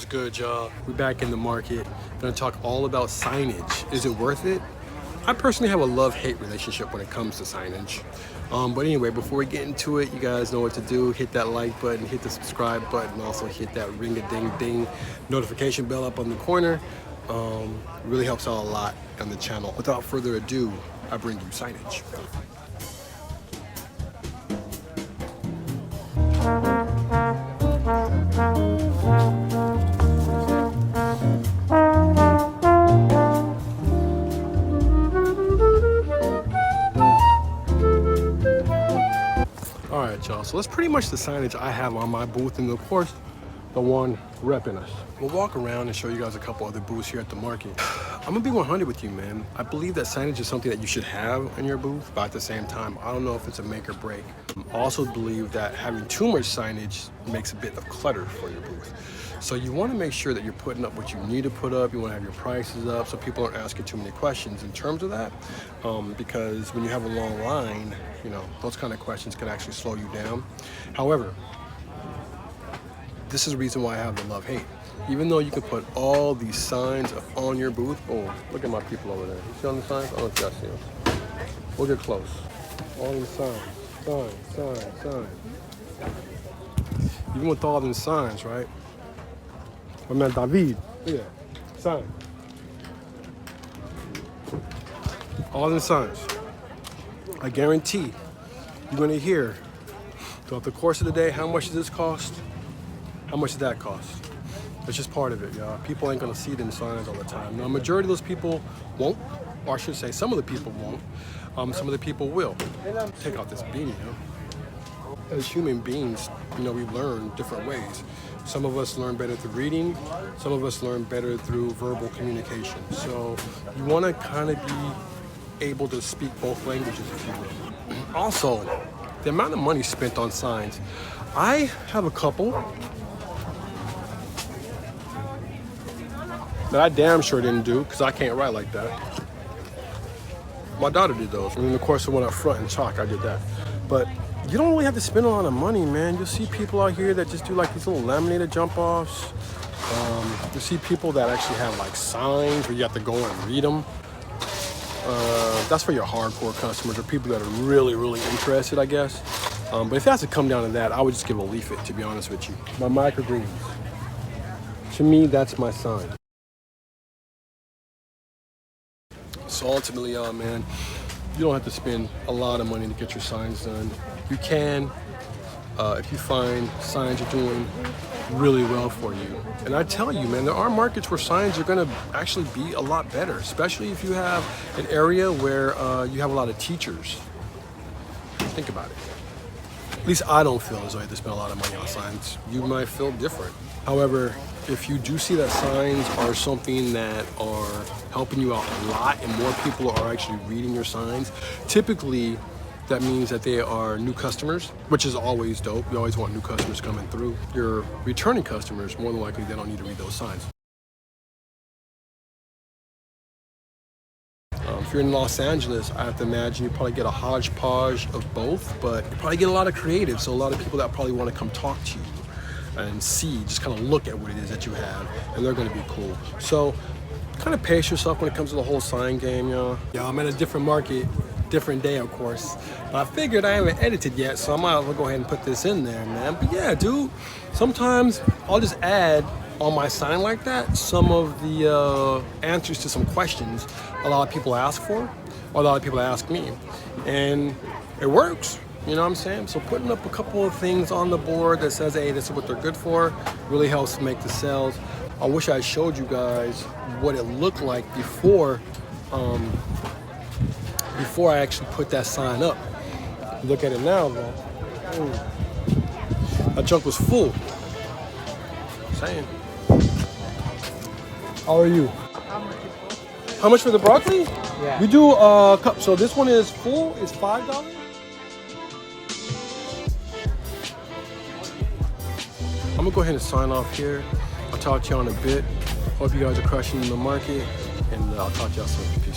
good, y'all? We're back in the market. Gonna talk all about signage. Is it worth it? I personally have a love-hate relationship when it comes to signage. But anyway, before we get into it, you guys know what to do. Hit that like button, hit the subscribe button, also hit that ring-a-ding-ding notification bell up on the corner. It really helps out a lot on the channel. Without further ado, I bring you signage. Alright, y'all, so that's pretty much the signage I have on my booth, and of course the one repping us. We'll walk around and show you guys a couple other booths here at the market. I'm gonna be 100 with you, man. I believe that signage is something that you should have in your booth, but at the same time, I don't know if it's a make or break. I also believe that having too much signage makes a bit of clutter for your booth. So you want to make sure that you're putting up what you need to put up. You want to have your prices up so people aren't asking too many questions in terms of that. Because when you have a long line, you know, those kind of questions can actually slow you down. However, this is the reason why I have the love-hate. Even though you can put all these signs on your booth. Oh, look at my people over there. You see on the signs? I don't know if y'all see them. We'll get close. All these signs. Signs. Even with all these signs, right? My man David, look at that, sign. All the signs. I guarantee you're gonna hear throughout the course of the day, how much does this cost? How much does that cost? It's just part of it, y'all. People ain't gonna see them signs all the time. Now, a majority of those people won't, or I should say some of the people won't. Some of the people will. Take out this beanie, As human beings, you know, we learn different ways. Some of us learn better through reading. Some of us learn better through verbal communication. So you want to kind of be able to speak both languages, if you will. Also, the amount of money spent on signs. I have a couple that I damn sure didn't do because I can't write like that. My daughter did those. And then of course the one up front in chalk, I did that. But you don't really have to spend a lot of money, man. You'll see people out here that just do like these little laminated jump-offs. You see people that actually have like signs where you have to go and read them. That's for your hardcore customers or people that are really, really interested, I guess. But if it has to come down to that, I would just give a leaflet, to be honest with you. My microgreens. To me, that's my sign. So ultimately, man, you don't have to spend a lot of money to get your signs done. You can, if you find signs are doing really well for you. And I tell you, man, there are markets where signs are gonna actually be a lot better, especially if you have an area where you have a lot of teachers. Think about it. At least I don't feel as though I have to spend a lot of money on signs. You might feel different. However, if you do see that signs are something that are helping you out a lot and more people are actually reading your signs, typically that means that they are new customers, which is always dope. You always want new customers coming through. Your returning customers, more than likely, they don't need to read those signs. If you're in Los Angeles, I have to imagine you probably get a hodgepodge of both, but you probably get a lot of creatives, so a lot of people that probably want to come talk to you and see, just kind of look at what it is that you have, and they're going to be cool. So kind of pace yourself when it comes to the whole sign game, y'all. Yeah, I'm at a different market, different day, of course. But I figured I haven't edited yet, so I might as well go ahead and put this in there, man. But yeah, dude, sometimes I'll just add on my sign like that some of the answers to some questions a lot of people ask for, or a lot of people ask me, and it works. You know what I'm saying? So putting up a couple of things on the board that says, hey, this is what they're good for, really helps make the sales. I wish I showed you guys what it looked like before I actually put that sign up. Look at it now, though. That junk was full. Saying. How are you? How much for the broccoli? Yeah. We do a cup. So this one is full. It's $5. I'm gonna go ahead and sign off here. I'll talk to you in a bit. Hope you guys are crushing the market, and I'll talk to y'all soon.